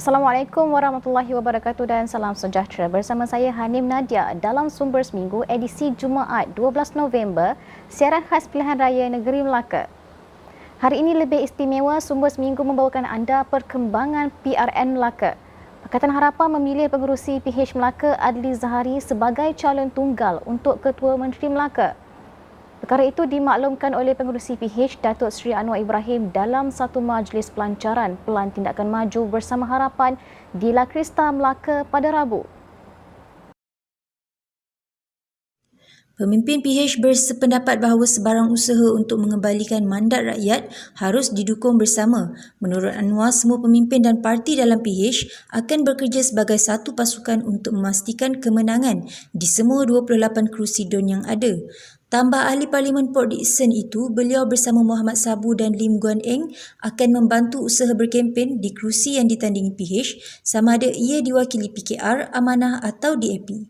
Assalamualaikum warahmatullahi wabarakatuh dan salam sejahtera. Bersama saya Hanim Nadia dalam Sumber Seminggu edisi Jumaat 12 November, siaran khas pilihan raya negeri Melaka. Hari ini lebih istimewa, Sumber Seminggu membawakan anda perkembangan PRN Melaka. Pakatan Harapan memilih pengerusi PH Melaka Adli Zahari sebagai calon tunggal untuk Ketua Menteri Melaka. Perkara itu dimaklumkan oleh pengerusi PH Datuk Seri Anwar Ibrahim dalam satu majlis pelancaran Pelan Tindakan Maju Bersama Harapan di La Crista, Melaka pada Rabu. Pemimpin PH bersependapat bahawa sebarang usaha untuk mengembalikan mandat rakyat harus didukung bersama. Menurut Anwar, semua pemimpin dan parti dalam PH akan bekerja sebagai satu pasukan untuk memastikan kemenangan di semua 28 kerusi DUN yang ada. Tambah Ahli Parlimen Port Dickson itu, beliau bersama Muhammad Sabu dan Lim Guan Eng akan membantu usaha berkempen di kerusi yang ditandingi PH sama ada ia diwakili PKR, Amanah atau DAP.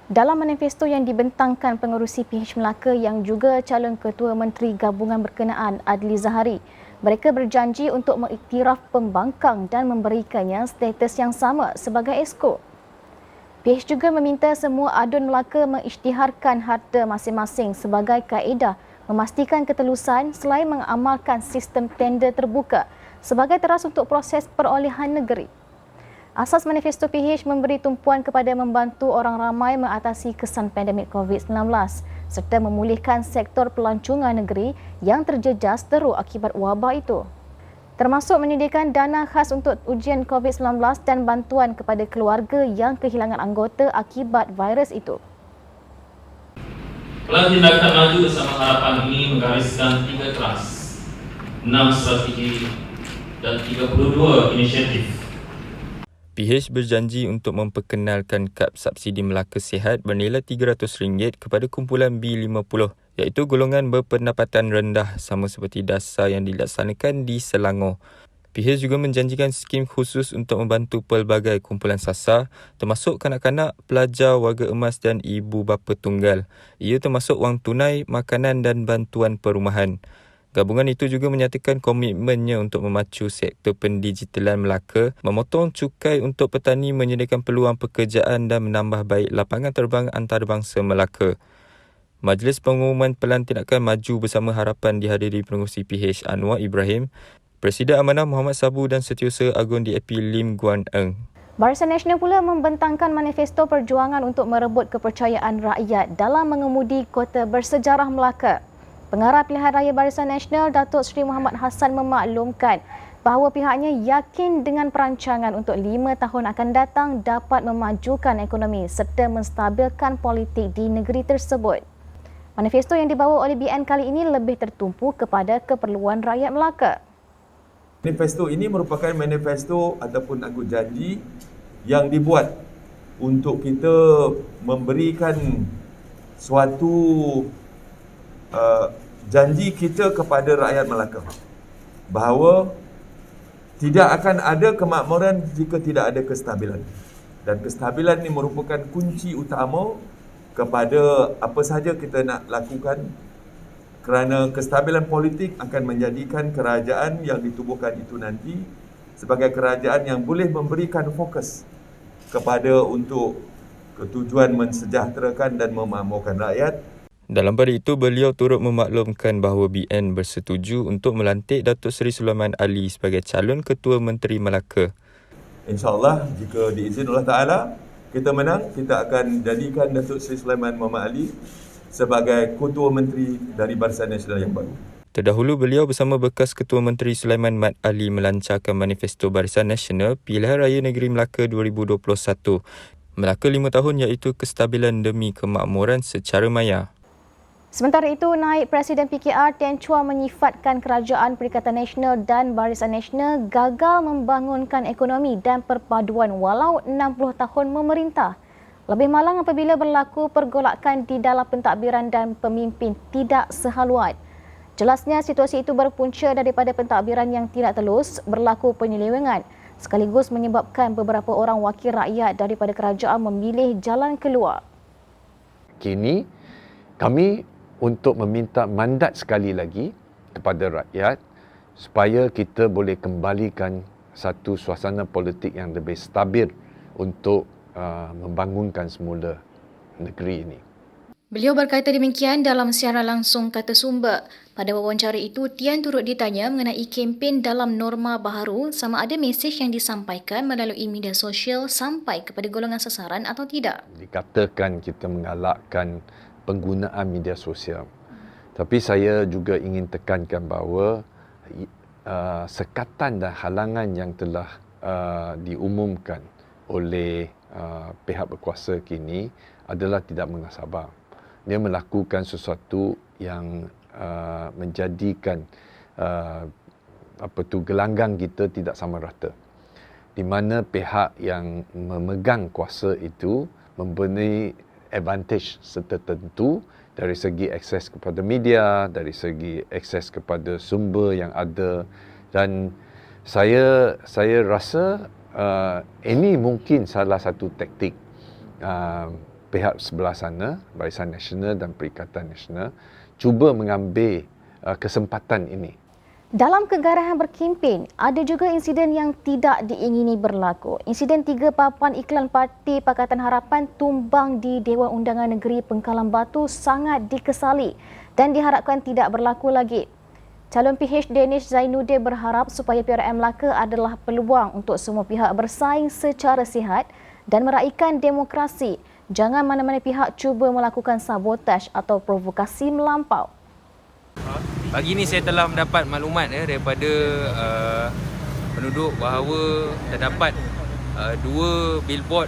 Dalam manifesto yang dibentangkan pengerusi PH Melaka yang juga calon Ketua Menteri Gabungan berkenaan Adli Zahari, mereka berjanji untuk mengiktiraf pembangkang dan memberikannya status yang sama sebagai Exco. PH juga meminta semua adun Melaka mengisytiharkan harta masing-masing sebagai kaedah memastikan ketelusan selain mengamalkan sistem tender terbuka sebagai teras untuk proses perolehan negeri. Asas manifesto PH memberi tumpuan kepada membantu orang ramai mengatasi kesan pandemik COVID-19 serta memulihkan sektor pelancongan negeri yang terjejas teruk akibat wabak itu, termasuk menyediakan dana khas untuk ujian COVID-19 dan bantuan kepada keluarga yang kehilangan anggota akibat virus itu. Pelan Tindakan Maju Bersama Harapan ini menggariskan 3 kelas, 6 strategi dan 32 inisiatif. PH berjanji untuk memperkenalkan kad subsidi Melaka Sihat bernilai RM300 kepada kumpulan B50, iaitu golongan berpendapatan rendah sama seperti dasar yang dilaksanakan di Selangor. PH juga menjanjikan skim khusus untuk membantu pelbagai kumpulan sasar termasuk kanak-kanak, pelajar, warga emas dan ibu bapa tunggal. Ia termasuk wang tunai, makanan dan bantuan perumahan. Gabungan itu juga menyatakan komitmennya untuk memacu sektor pendigitalan Melaka, memotong cukai untuk petani, menyediakan peluang pekerjaan dan menambah baik lapangan terbang antarabangsa Melaka. Majlis Pengumuman Pelan Tindakan Maju Bersama Harapan dihadiri pengerusi PH Anwar Ibrahim, Presiden Amanah Muhammad Sabu dan Setiausaha Agung DAP Lim Guan Eng. Barisan Nasional pula membentangkan manifesto perjuangan untuk merebut kepercayaan rakyat dalam mengemudi kota bersejarah Melaka. Pengarah Pilihan Raya Barisan Nasional Datuk Seri Muhammad Hassan memaklumkan bahawa pihaknya yakin dengan perancangan untuk 5 tahun akan datang dapat memajukan ekonomi serta menstabilkan politik di negeri tersebut. Manifesto yang dibawa oleh BN kali ini lebih tertumpu kepada keperluan rakyat Melaka. Manifesto ini merupakan manifesto ataupun aku janji yang dibuat untuk kita memberikan suatu janji kita kepada rakyat Melaka bahawa tidak akan ada kemakmuran jika tidak ada kestabilan, dan kestabilan ini merupakan kunci utama kepada apa sahaja kita nak lakukan, kerana kestabilan politik akan menjadikan kerajaan yang ditubuhkan itu nanti sebagai kerajaan yang boleh memberikan fokus kepada untuk ketujuan mensejahterakan dan memakmurkan rakyat. Dalam pada itu, beliau turut memaklumkan bahawa BN bersetuju untuk melantik Datuk Seri Sulaiman Ali sebagai calon Ketua Menteri Melaka. InsyaAllah, jika diizin Allah Ta'ala, kita menang, kita akan jadikan Datuk Seri Sulaiman Muhammad Ali sebagai Ketua Menteri dari Barisan Nasional yang baru. Terdahulu, beliau bersama bekas Ketua Menteri Sulaiman Mat Ali melancarkan manifesto Barisan Nasional Pilihan Raya Negeri Melaka 2021. Melaka 5 tahun iaitu kestabilan demi kemakmuran secara maya. Sementara itu, Naib Presiden PKR Tan Chua menyifatkan Kerajaan Perikatan Nasional dan Barisan Nasional gagal membangunkan ekonomi dan perpaduan walau 60 tahun memerintah. Lebih malang apabila berlaku pergolakan di dalam pentadbiran dan pemimpin tidak sehaluan. Jelasnya situasi itu berpunca daripada pentadbiran yang tidak telus, berlaku penyelewengan sekaligus menyebabkan beberapa orang wakil rakyat daripada kerajaan memilih jalan keluar. Kini kami untuk meminta mandat sekali lagi kepada rakyat supaya kita boleh kembalikan satu suasana politik yang lebih stabil untuk membangunkan semula negeri ini. Beliau berkata demikian dalam siaran langsung Kata Sumber. Pada wawancara itu, Tian turut ditanya mengenai kempen dalam norma baharu sama ada mesej yang disampaikan melalui media sosial sampai kepada golongan sasaran atau tidak. Dikatakan kita menggalakkan penggunaan media sosial. Tapi saya juga ingin tekankan bahawa sekatan dan halangan yang telah diumumkan oleh pihak berkuasa kini adalah tidak mengasabang. Dia melakukan sesuatu yang menjadikan gelanggang kita tidak sama rata. Di mana pihak yang memegang kuasa itu memberi advantage tertentu dari segi akses kepada media, dari segi akses kepada sumber yang ada, dan saya rasa ini mungkin salah satu taktik pihak sebelah sana, Barisan Nasional dan Perikatan Nasional, cuba mengambil kesempatan ini. Dalam kegarahan berkempen, ada juga insiden yang tidak diingini berlaku. Insiden 3 papan iklan Parti Pakatan Harapan tumbang di Dewan Undangan Negeri Pengkalan Batu sangat dikesali dan diharapkan tidak berlaku lagi. Calon PH Danish Zainuddin berharap supaya PRM Melaka adalah peluang untuk semua pihak bersaing secara sihat dan meraihkan demokrasi. Jangan mana-mana pihak cuba melakukan sabotaj atau provokasi melampau. Pagi ini saya telah mendapat maklumat daripada penduduk bahawa terdapat 2 billboard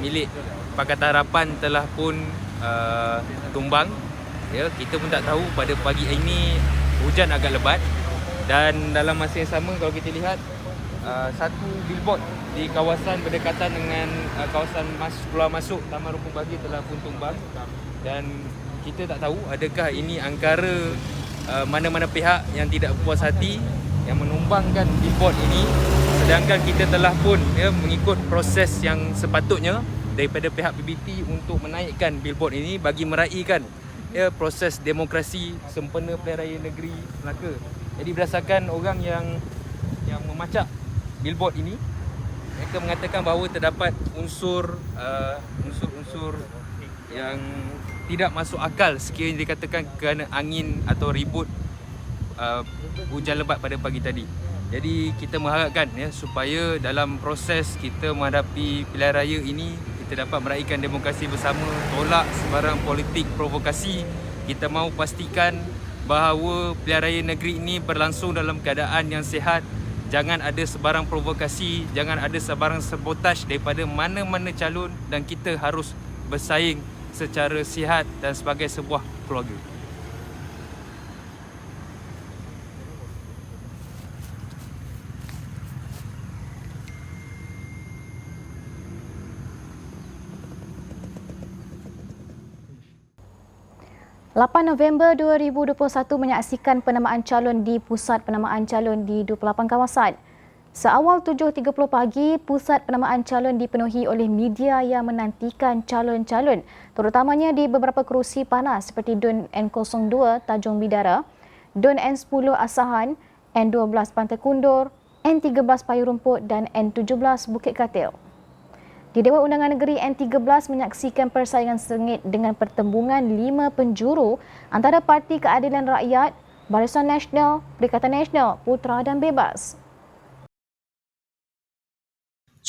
milik Pakatan Harapan telah pun tumbang. Kita pun tak tahu, pada pagi ini hujan agak lebat dan dalam masa yang sama kalau kita lihat satu billboard di kawasan berdekatan dengan kawasan keluar masuk Taman Rumpun Bagi telah pun tumbang, dan kita tak tahu adakah ini angkara mana-mana pihak yang tidak puas hati yang menumbangkan billboard ini, sedangkan kita telah pun mengikut proses yang sepatutnya daripada pihak PBT untuk menaikkan billboard ini bagi meraihkan proses demokrasi sempena Pilihan Raya Negeri Melaka. Jadi berdasarkan orang yang memacak billboard ini, mereka mengatakan bahawa terdapat unsur yang tidak masuk akal sekiranya dikatakan kerana angin atau ribut hujan lebat pada pagi tadi. Jadi kita mengharapkan supaya dalam proses kita menghadapi pilihan raya ini kita dapat meraihkan demokrasi bersama, tolak sebarang politik provokasi. Kita mahu pastikan bahawa pilihan raya negeri ini berlangsung dalam keadaan yang sihat. Jangan ada sebarang provokasi, jangan ada sebarang sabotaj daripada mana-mana calon, dan kita harus bersaing secara sihat dan sebagai sebuah keluarga. November 2021 menyaksikan penamaan calon di Pusat Penamaan Calon di 28 kawasan. Seawal 7.30 pagi, pusat penamaan calon dipenuhi oleh media yang menantikan calon-calon, terutamanya di beberapa kerusi panas seperti DUN N02 Tanjung Bidara, DUN N10 Asahan, N12 Pantai Kundur, N13 Payu Rumput dan N17 Bukit Katil. Di Dewan Undangan Negeri, N13 menyaksikan persaingan sengit dengan pertembungan 5 penjuru antara Parti Keadilan Rakyat, Barisan Nasional, Perikatan Nasional, Putra dan Bebas.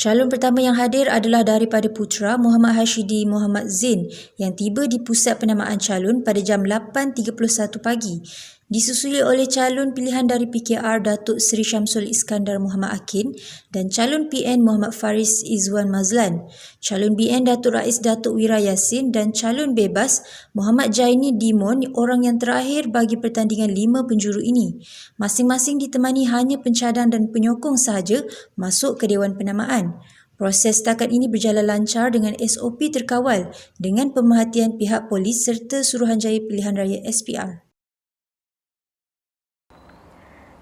Calon pertama yang hadir adalah daripada Putra Muhammad Hashidi Muhammad Zain yang tiba di pusat penamaan calon pada jam 8.31 pagi. Disusuli oleh calon pilihan dari PKR Datuk Seri Syamsul Iskandar Muhammad Akin dan calon PN Muhammad Faris Izwan Mazlan, calon BN Datuk Rais Datuk Wira Yassin dan calon bebas Muhammad Jaini Dimon, orang yang terakhir bagi pertandingan 5 penjuru ini. Masing-masing ditemani hanya pencadang dan penyokong sahaja masuk ke Dewan Penamaan. Proses setakat ini berjalan lancar dengan SOP terkawal dengan pemerhatian pihak polis serta Suruhanjaya Pilihan Raya SPR.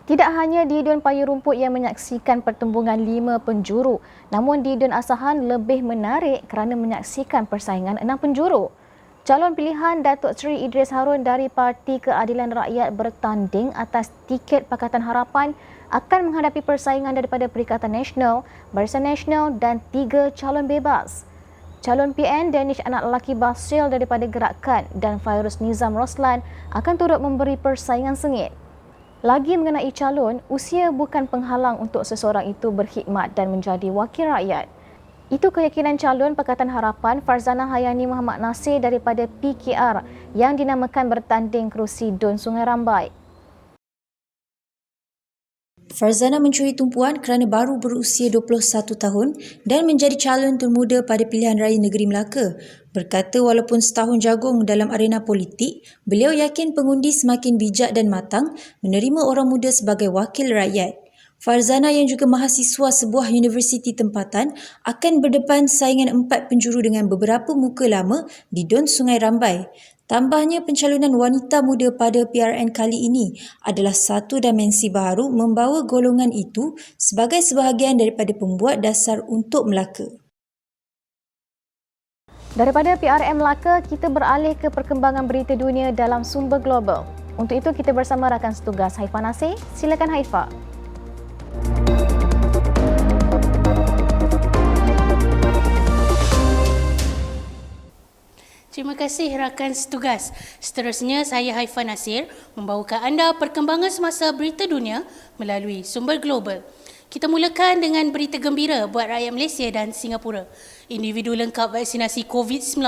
Tidak hanya di DUN Payu Rumput yang menyaksikan pertembungan 5 penjuru, namun di DUN Asahan lebih menarik kerana menyaksikan persaingan 6 penjuru. Calon pilihan Datuk Seri Idris Harun dari Parti Keadilan Rakyat bertanding atas tiket Pakatan Harapan akan menghadapi persaingan daripada Perikatan Nasional, Barisan Nasional dan 3 calon bebas. Calon PN Danish anak lelaki Basil daripada Gerakan dan Fairuz Nizam Roslan akan turut memberi persaingan sengit. Lagi mengenai calon, usia bukan penghalang untuk seseorang itu berkhidmat dan menjadi wakil rakyat. Itu keyakinan calon Pakatan Harapan Farzana Hayani Muhammad Nasir daripada PKR yang dinamakan bertanding kerusi Dun Sungai Rambai. Farzana mencuri tumpuan kerana baru berusia 21 tahun dan menjadi calon termuda pada pilihan raya negeri Melaka. Berkata walaupun setahun jagung dalam arena politik, beliau yakin pengundi semakin bijak dan matang menerima orang muda sebagai wakil rakyat. Farzana yang juga mahasiswa sebuah universiti tempatan akan berdepan saingan 4 penjuru dengan beberapa muka lama di Dun Sungai Rambai. Tambahnya, pencalonan wanita muda pada PRN kali ini adalah satu dimensi baru membawa golongan itu sebagai sebahagian daripada pembuat dasar untuk Melaka. Daripada PRM Melaka, kita beralih ke perkembangan berita dunia dalam sumber global. Untuk itu, kita bersama rakan setugas Haifa Nasir. Silakan Haifa. Terima kasih rakan setugas. Seterusnya saya Haifa Nasir membawakan anda perkembangan semasa berita dunia melalui sumber global. Kita mulakan dengan berita gembira buat rakyat Malaysia dan Singapura. Individu lengkap vaksinasi COVID-19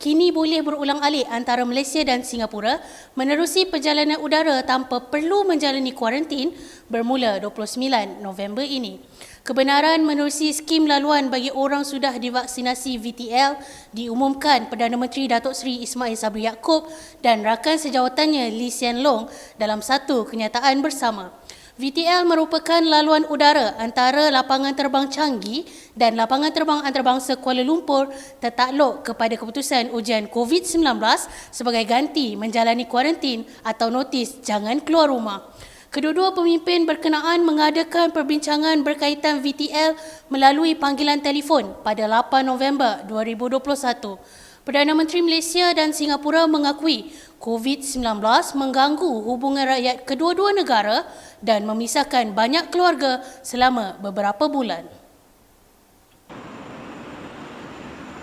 kini boleh berulang-alik antara Malaysia dan Singapura menerusi perjalanan udara tanpa perlu menjalani kuarantin bermula 29 November ini. Kebenaran menerusi skim laluan bagi orang sudah divaksinasi VTL diumumkan Perdana Menteri Datuk Seri Ismail Sabri Yaakob dan rakan sejawatannya Lee Hsien Loong dalam satu kenyataan bersama. VTL merupakan laluan udara antara lapangan terbang Changi dan lapangan terbang antarabangsa Kuala Lumpur tertakluk kepada keputusan ujian COVID-19 sebagai ganti menjalani kuarantin atau notis jangan keluar rumah. Kedua-dua pemimpin berkenaan mengadakan perbincangan berkaitan VTL melalui panggilan telefon pada 8 November 2021. Perdana Menteri Malaysia dan Singapura mengakui COVID-19 mengganggu hubungan rakyat kedua-dua negara dan memisahkan banyak keluarga selama beberapa bulan.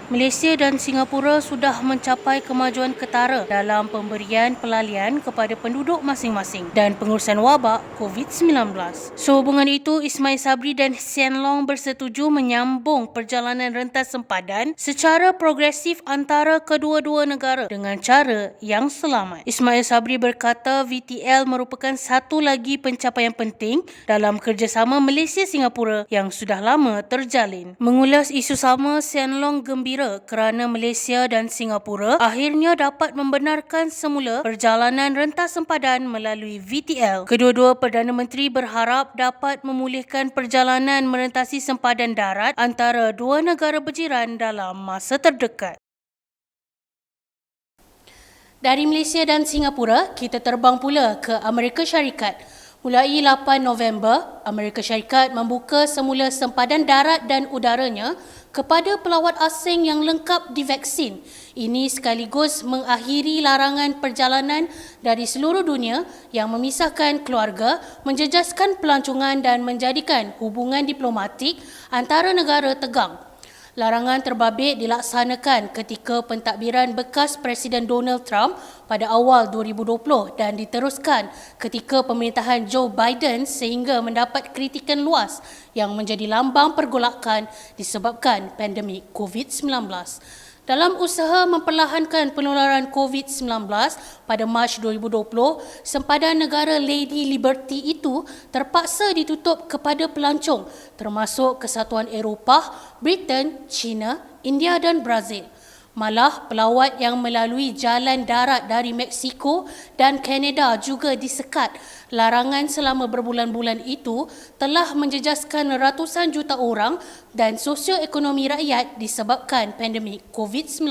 Malaysia dan Singapura sudah mencapai kemajuan ketara dalam pemberian pelalian kepada penduduk masing-masing dan pengurusan wabak COVID-19. Sehubungan itu, Ismail Sabri dan Hsien Loong bersetuju menyambung perjalanan rentas sempadan secara progresif antara kedua-dua negara dengan cara yang selamat. Ismail Sabri berkata VTL merupakan satu lagi pencapaian penting dalam kerjasama Malaysia-Singapura yang sudah lama terjalin. Mengulas isu sama, Hsien Loong gembira kerana Malaysia dan Singapura akhirnya dapat membenarkan semula perjalanan rentas sempadan melalui VTL. Kedua-dua Perdana Menteri berharap dapat memulihkan perjalanan merentasi sempadan darat antara dua negara berjiran dalam masa terdekat. Dari Malaysia dan Singapura, kita terbang pula ke Amerika Syarikat. Mulai 8 November, Amerika Syarikat membuka semula sempadan darat dan udaranya kepada pelawat asing yang lengkap divaksin. Ini sekaligus mengakhiri larangan perjalanan dari seluruh dunia yang memisahkan keluarga, menjejaskan pelancongan dan menjadikan hubungan diplomatik antara negara tegang. Larangan terbabit dilaksanakan ketika pentadbiran bekas Presiden Donald Trump pada awal 2020 dan diteruskan ketika pemerintahan Joe Biden sehingga mendapat kritikan luas yang menjadi lambang pergolakan disebabkan pandemik COVID-19. Dalam usaha memperlahankan penularan COVID-19 pada Mac 2020, sempadan negara Lady Liberty itu terpaksa ditutup kepada pelancong termasuk Kesatuan Eropah, Britain, China, India dan Brazil. Malah pelawat yang melalui jalan darat dari Mexico dan Kanada juga disekat. Larangan selama berbulan-bulan itu telah menjejaskan ratusan juta orang dan sosioekonomi rakyat disebabkan pandemik COVID-19.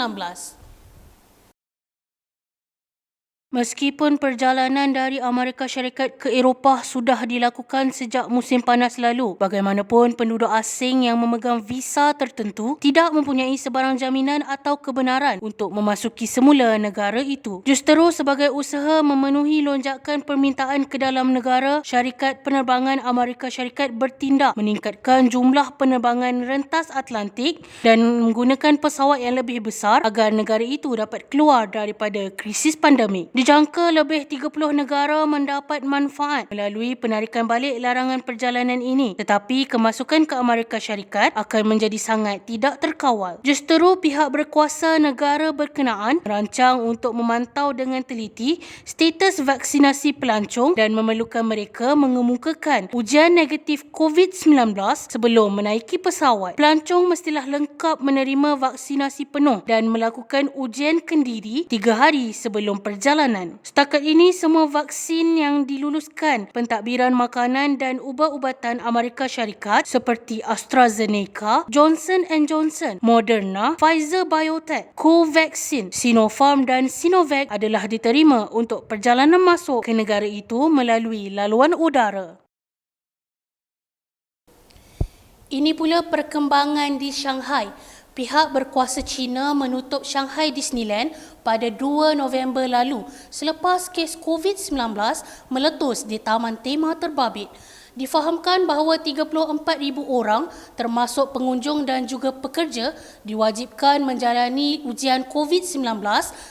Meskipun perjalanan dari Amerika Syarikat ke Eropah sudah dilakukan sejak musim panas lalu, bagaimanapun penduduk asing yang memegang visa tertentu tidak mempunyai sebarang jaminan atau kebenaran untuk memasuki semula negara itu. Justeru sebagai usaha memenuhi lonjakan permintaan ke dalam negara, Syarikat Penerbangan Amerika Syarikat bertindak meningkatkan jumlah penerbangan rentas Atlantik dan menggunakan pesawat yang lebih besar agar negara itu dapat keluar daripada krisis pandemik. Dijangka lebih 30 negara mendapat manfaat melalui penarikan balik larangan perjalanan ini, tetapi kemasukan ke Amerika Syarikat akan menjadi sangat tidak terkawal. Justeru pihak berkuasa negara berkenaan merancang untuk memantau dengan teliti status vaksinasi pelancong dan memerlukan mereka mengemukakan ujian negatif COVID-19 sebelum menaiki pesawat. Pelancong mestilah lengkap menerima vaksinasi penuh dan melakukan ujian kendiri 3 hari sebelum perjalanan. Setakat ini, semua vaksin yang diluluskan pentadbiran makanan dan ubat-ubatan Amerika Syarikat seperti AstraZeneca, Johnson & Johnson, Moderna, Pfizer Biotech, Covaxin, Sinopharm dan Sinovac adalah diterima untuk perjalanan masuk ke negara itu melalui laluan udara. Ini pula perkembangan di Shanghai. Pihak berkuasa China menutup Shanghai Disneyland pada 2 November lalu selepas kes COVID-19 meletus di taman tema terbabit. Difahamkan bahawa 34,000 orang termasuk pengunjung dan juga pekerja diwajibkan menjalani ujian COVID-19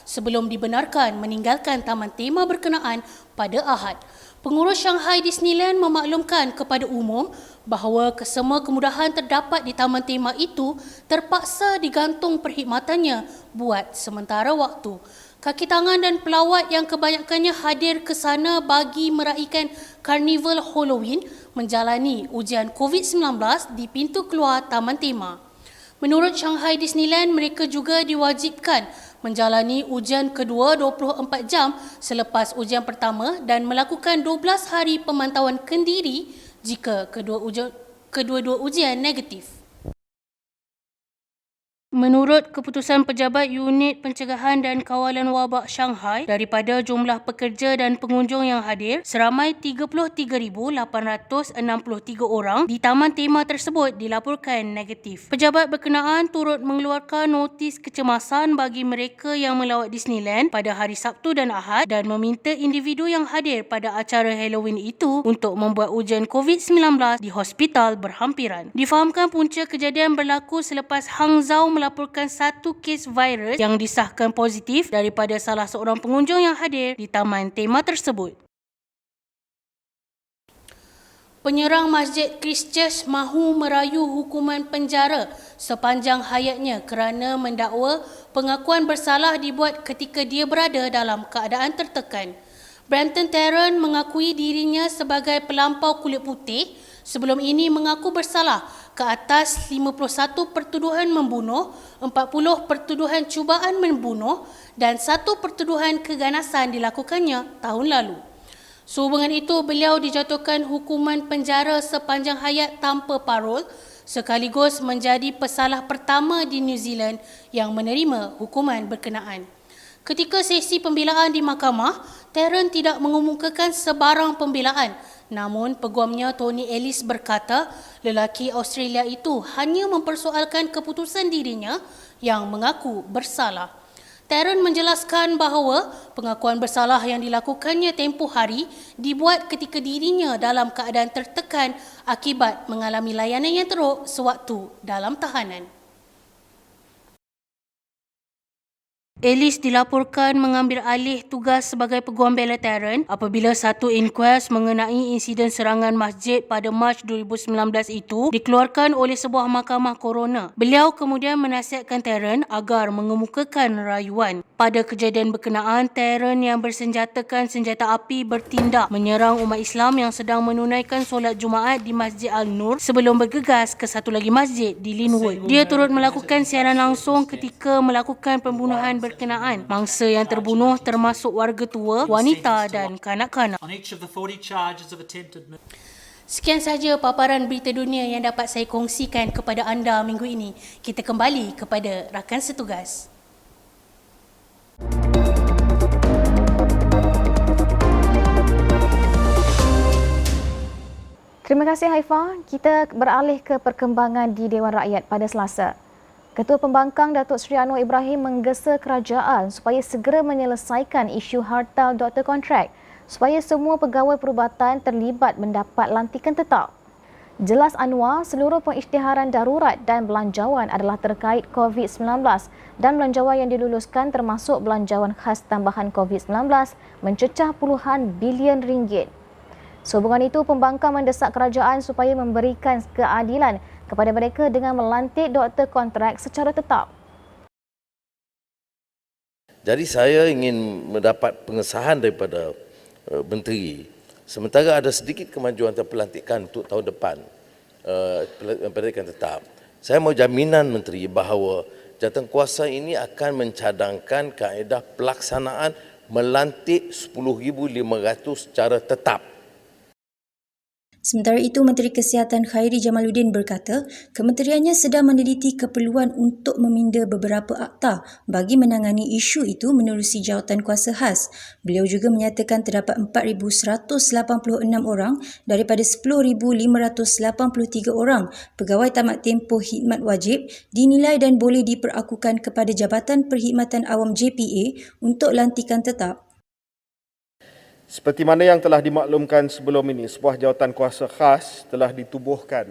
sebelum dibenarkan meninggalkan taman tema berkenaan pada Ahad. Pengurus Shanghai Disneyland memaklumkan kepada umum bahawa kesemua kemudahan terdapat di taman tema itu terpaksa digantung perkhidmatannya buat sementara waktu. Kaki tangan dan pelawat yang kebanyakannya hadir ke sana bagi meraikan Karnival Halloween menjalani ujian COVID-19 di pintu keluar taman tema. Menurut Shanghai Disneyland, mereka juga diwajibkan menjalani ujian kedua 24 jam selepas ujian pertama dan melakukan 12 hari pemantauan kendiri jika kedua-dua ujian negatif. Menurut keputusan Pejabat Unit Pencegahan dan Kawalan Wabak Shanghai, daripada jumlah pekerja dan pengunjung yang hadir, seramai 33,863 orang di taman tema tersebut dilaporkan negatif. Pejabat berkenaan turut mengeluarkan notis kecemasan bagi mereka yang melawat Disneyland pada hari Sabtu dan Ahad dan meminta individu yang hadir pada acara Halloween itu untuk membuat ujian COVID-19 di hospital berhampiran. Difahamkan punca kejadian berlaku selepas Hangzhou melaporkan satu kes virus yang disahkan positif daripada salah seorang pengunjung yang hadir di taman tema tersebut. Penyerang Masjid Christchurch mahu merayu hukuman penjara sepanjang hayatnya kerana mendakwa pengakuan bersalah dibuat ketika dia berada dalam keadaan tertekan. Brenton Tarrant mengakui dirinya sebagai pelampau kulit putih, sebelum ini mengaku bersalah ke atas 51 pertuduhan membunuh, 40 pertuduhan cubaan membunuh dan 1 pertuduhan keganasan dilakukannya tahun lalu. Sehubungan itu, beliau dijatuhkan hukuman penjara sepanjang hayat tanpa parol sekaligus menjadi pesalah pertama di New Zealand yang menerima hukuman berkenaan. Ketika sesi pembelaan di mahkamah, Tarrant tidak mengemukakan sebarang pembelaan. Namun, peguamnya Tony Ellis berkata lelaki Australia itu hanya mempersoalkan keputusan dirinya yang mengaku bersalah. Tarrant menjelaskan bahawa pengakuan bersalah yang dilakukannya tempoh hari dibuat ketika dirinya dalam keadaan tertekan akibat mengalami layanan yang teruk sewaktu dalam tahanan. Ellis dilaporkan mengambil alih tugas sebagai peguam bela Tarrant apabila satu inkuas mengenai insiden serangan masjid pada Mac 2019 itu dikeluarkan oleh sebuah mahkamah korona. Beliau kemudian menasihatkan Tarrant agar mengemukakan rayuan. Pada kejadian berkenaan, Tarrant yang bersenjatakan senjata api bertindak menyerang umat Islam yang sedang menunaikan solat Jumaat di Masjid Al-Nur sebelum bergegas ke satu lagi masjid di Linwood. Dia turut melakukan siaran langsung ketika melakukan pembunuhan berkenaan. Mangsa yang terbunuh termasuk warga tua, wanita dan kanak-kanak. Sekian sahaja paparan berita dunia yang dapat saya kongsikan kepada anda minggu ini. Kita kembali kepada rakan setugas. Terima kasih Haifa. Kita beralih ke perkembangan di Dewan Rakyat pada Selasa. Ketua Pembangkang Datuk Seri Anwar Ibrahim menggesa kerajaan supaya segera menyelesaikan isu harta doktor kontrak supaya semua pegawai perubatan terlibat mendapat lantikan tetap. Jelas Anwar, seluruh pengisytiharan darurat dan belanjawan adalah terkait COVID-19 dan belanjawan yang diluluskan termasuk belanjawan khas tambahan COVID-19 mencecah puluhan bilion ringgit. Sehubungan itu, pembangkang mendesak kerajaan supaya memberikan keadilan kepada mereka dengan melantik doktor kontrak secara tetap. Jadi saya ingin mendapat pengesahan daripada menteri. Sementara ada sedikit kemajuan terpelantikan untuk tahun depan, pelantikan tetap. Saya mau jaminan menteri bahawa jawatankuasa ini akan mencadangkan kaedah pelaksanaan melantik 10,500 secara tetap. Sementara itu, Menteri Kesihatan Khairi Jamaluddin berkata, kementeriannya sedang meneliti keperluan untuk meminda beberapa akta bagi menangani isu itu menerusi jawatankuasa khas. Beliau juga menyatakan terdapat 4,186 orang daripada 10,583 orang pegawai tamat tempoh khidmat wajib dinilai dan boleh diperakukan kepada Jabatan Perkhidmatan Awam JPA untuk lantikan tetap. Seperti mana yang telah dimaklumkan sebelum ini, sebuah jawatankuasa khas telah ditubuhkan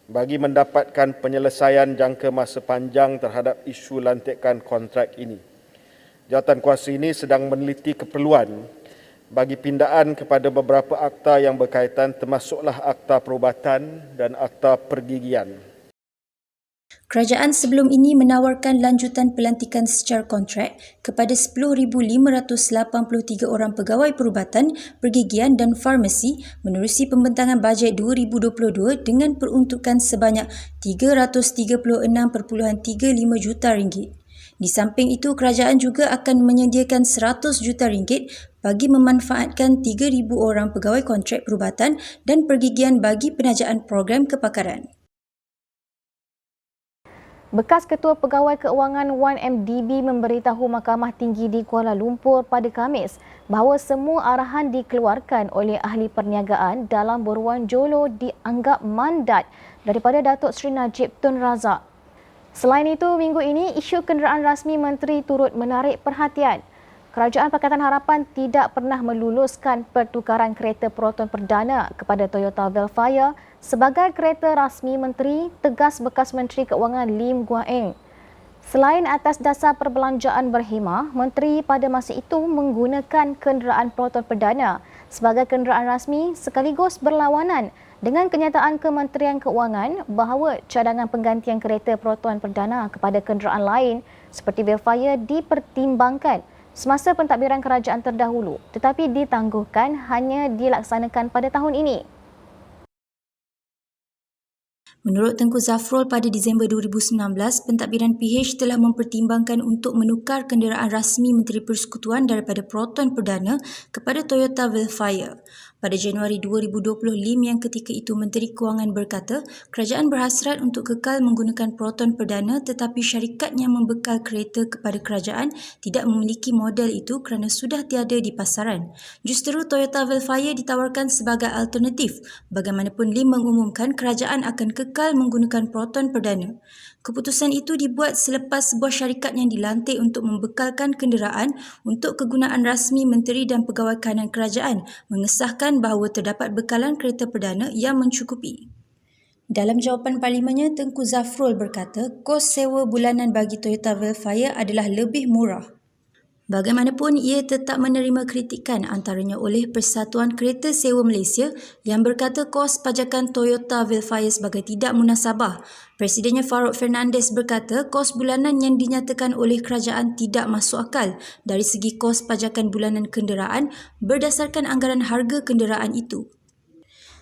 bagi mendapatkan penyelesaian jangka masa panjang terhadap isu lantikan kontrak ini. Jawatankuasa ini sedang meneliti keperluan bagi pindaan kepada beberapa akta yang berkaitan termasuklah akta perubatan dan akta pergigian. Kerajaan sebelum ini menawarkan lanjutan pelantikan secara kontrak kepada 10,583 orang pegawai perubatan, pergigian dan farmasi menerusi pembentangan bajet 2022 dengan peruntukan sebanyak 336.35 juta ringgit. Di samping itu, kerajaan juga akan menyediakan 100 juta ringgit bagi memanfaatkan 3,000 orang pegawai kontrak perubatan dan pergigian bagi penajaan program kepakaran. Bekas Ketua Pegawai Keuangan 1MDB memberitahu Mahkamah Tinggi di Kuala Lumpur pada Khamis bahawa semua arahan dikeluarkan oleh ahli perniagaan dalam buruan Jolo dianggap mandat daripada Datuk Seri Najib Tun Razak. Selain itu, minggu ini isu kenderaan rasmi menteri turut menarik perhatian. Kerajaan Pakatan Harapan tidak pernah meluluskan pertukaran kereta Proton perdana kepada Toyota Velfire sebagai kereta rasmi menteri, tegas bekas Menteri Keuangan Lim Guan Eng. Selain atas dasar perbelanjaan berhemah, menteri pada masa itu menggunakan kenderaan Proton perdana sebagai kenderaan rasmi sekaligus berlawanan dengan kenyataan Kementerian Keuangan bahawa cadangan penggantian kereta Proton perdana kepada kenderaan lain seperti Velfire dipertimbangkan semasa pentadbiran kerajaan terdahulu, tetapi ditangguhkan hanya dilaksanakan pada tahun ini. Menurut Tengku Zafrul, pada Disember 2019, pentadbiran PH telah mempertimbangkan untuk menukar kenderaan rasmi Menteri Persekutuan daripada Proton perdana kepada Toyota Velfire. Pada Januari 2020, Lim yang ketika itu Menteri Kewangan berkata, kerajaan berhasrat untuk kekal menggunakan Proton perdana tetapi syarikat yang membekal kereta kepada kerajaan tidak memiliki model itu kerana sudah tiada di pasaran. Justeru Toyota Velfire ditawarkan sebagai alternatif. Bagaimanapun, Lim mengumumkan kerajaan akan kekal menggunakan Proton perdana. Keputusan itu dibuat selepas sebuah syarikat yang dilantik untuk membekalkan kenderaan untuk kegunaan rasmi menteri dan pegawai kanan kerajaan mengesahkan bahawa terdapat bekalan kereta perdana yang mencukupi. Dalam jawapan parlimennya, Tengku Zafrul berkata kos sewa bulanan bagi Toyota Velfire adalah lebih murah. Bagaimanapun, ia tetap menerima kritikan antaranya oleh Persatuan Kereta Sewa Malaysia yang berkata kos pajakan Toyota Velfire sebagai tidak munasabah. Presidennya Farouk Fernandes berkata kos bulanan yang dinyatakan oleh kerajaan tidak masuk akal dari segi kos pajakan bulanan kenderaan berdasarkan anggaran harga kenderaan itu.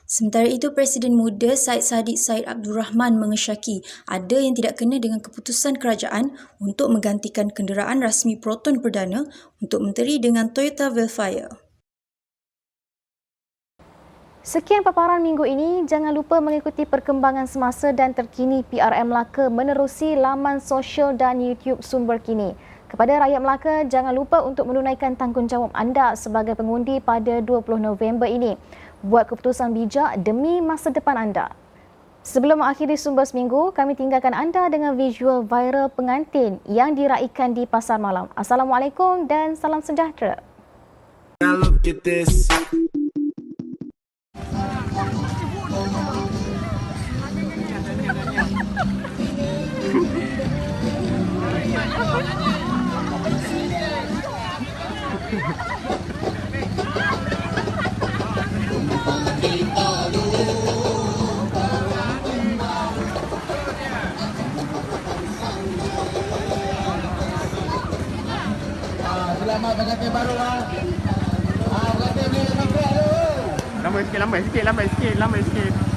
Sementara itu, Presiden Muda Syed Saddiq Syed Abdul Rahman mengesyaki ada yang tidak kena dengan keputusan kerajaan untuk menggantikan kenderaan rasmi Proton perdana untuk menteri dengan Toyota Velfire. Sekian paparan minggu ini. Jangan lupa mengikuti perkembangan semasa dan terkini PRM Melaka menerusi laman sosial dan YouTube Sumber Kini. Kepada rakyat Melaka, jangan lupa untuk menunaikan tanggungjawab anda sebagai pengundi pada 20 November ini. Buat keputusan bijak demi masa depan anda. Sebelum mengakhiri sumber seminggu, kami tinggalkan anda dengan visual viral pengantin yang diraikan di Pasar Malam. Assalamualaikum dan salam sejahtera. Look at this. Selamat pengantin baru lah. Pengantin boleh sampai dulu. Lambat sikit.